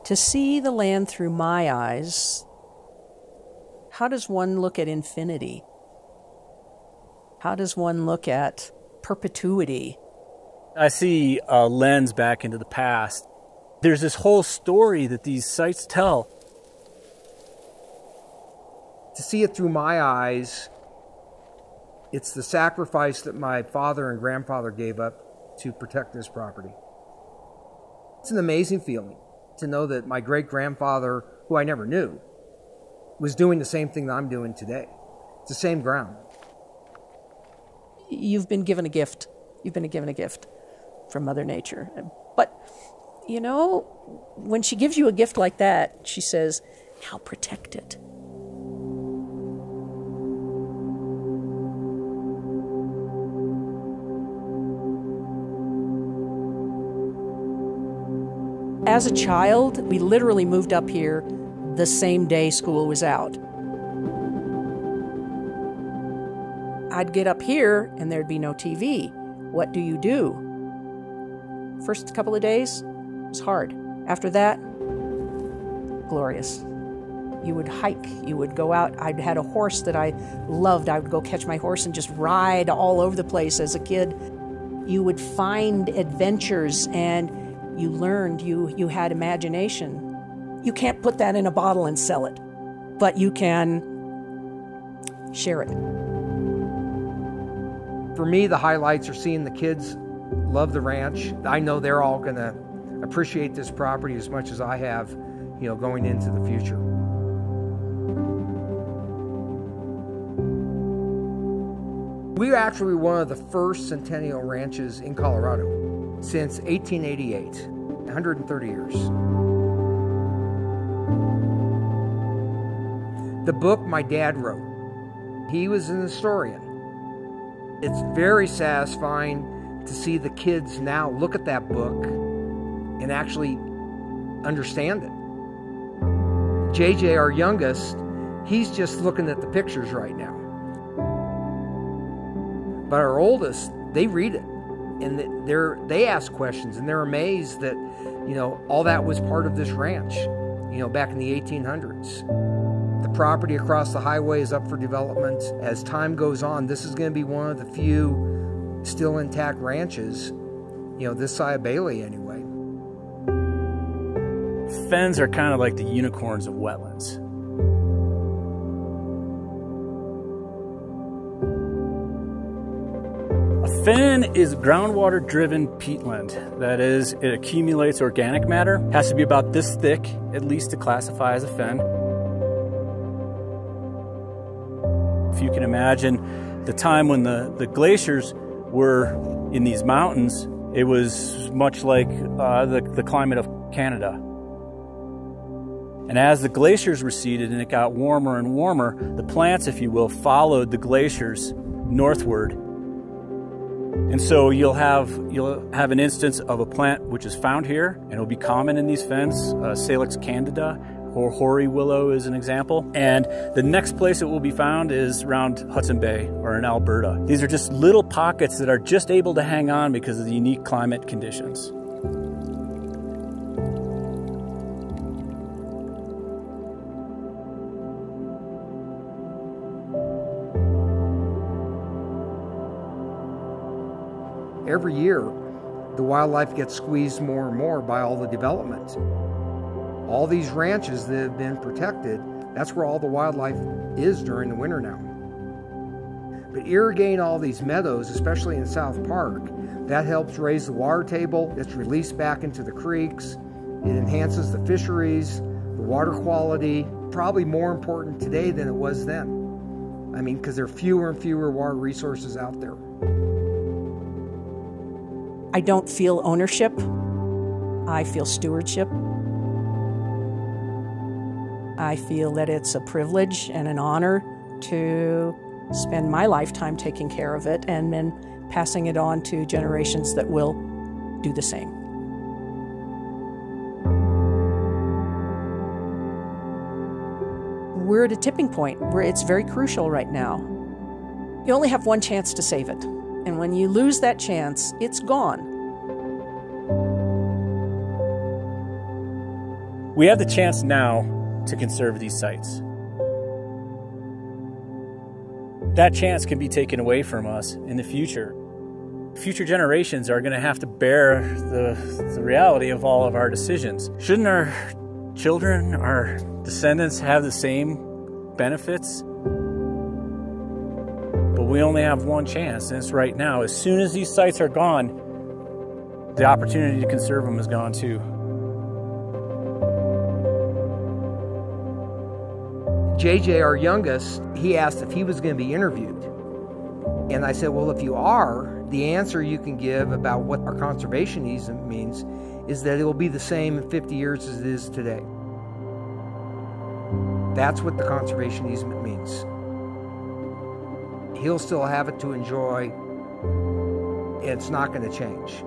To see the land through my eyes, how does one look at infinity? How does one look at perpetuity? I see a lens back into the past. There's this whole story that these sites tell. To see it through my eyes, it's the sacrifice that my father and grandfather gave up to protect this property. It's an amazing feeling to know that my great-grandfather, who I never knew, was doing the same thing that I'm doing today. It's the same ground. You've been given a gift. You've been given a gift from Mother Nature. But, you know, when she gives you a gift like that, she says, now protect it. As a child, we literally moved up here the same day school was out. I'd get up here and there'd be no TV. What do you do? First couple of days, it was hard. After that, glorious. You would hike, you would go out. I'd had a horse that I loved. I would go catch my horse and just ride all over the place as a kid. You would find adventures and you learned, you had imagination. You can't put that in a bottle and sell it, but you can share it. For me, the highlights are seeing the kids love the ranch. I know they're all going to appreciate this property as much as I have, you know, going into the future. We were actually one of the first centennial ranches in Colorado since 1888, 130 years. The book my dad wrote, he was an historian. It's very satisfying to see the kids now look at that book and actually understand it. JJ, our youngest, he's just looking at the pictures right now. But our oldest, they read it and they ask questions and they're amazed that, you know, all that was part of this ranch, you know, back in the 1800s. The property across the highway is up for development. As time goes on, this is going to be one of the few still intact ranches, you know, this side of Bailey anyway. Fens are kind of like the unicorns of wetlands. A fen is groundwater-driven peatland. That is, it accumulates organic matter. It has to be about this thick, at least, to classify as a fen. If you can imagine the time when the glaciers were in these mountains, it was much like the climate of Canada. And as the glaciers receded and it got warmer and warmer, the plants, if you will, followed the glaciers northward. And so you'll have an instance of a plant which is found here, and it'll be common in these fens, Salix candida, or hoary willow is an example. And the next place it will be found is around Hudson Bay or in Alberta. These are just little pockets that are just able to hang on because of the unique climate conditions. Every year, the wildlife gets squeezed more and more by all the development. All these ranches that have been protected, that's where all the wildlife is during the winter now. But irrigating all these meadows, especially in South Park, that helps raise the water table. It's released back into the creeks. It enhances the fisheries, the water quality. Probably more important today than it was then. I mean, because there are fewer and fewer water resources out there. I don't feel ownership. I feel stewardship. I feel that it's a privilege and an honor to spend my lifetime taking care of it and then passing it on to generations that will do the same. We're at a tipping point where it's very crucial right now. You only have one chance to save it. And when you lose that chance, it's gone. We have the chance now to conserve these sites. That chance can be taken away from us in the future. Future generations are going to have to bear the reality of all of our decisions. Shouldn't our children, our descendants, have the same benefits? But we only have one chance, and it's right now. As soon as these sites are gone, the opportunity to conserve them is gone too. JJ, our youngest, he asked if he was going to be interviewed. And I said, well, if you are, the answer you can give about what our conservation easement means is that it will be the same in 50 years as it is today. That's what the conservation easement means. He'll still have it to enjoy, and it's not going to change.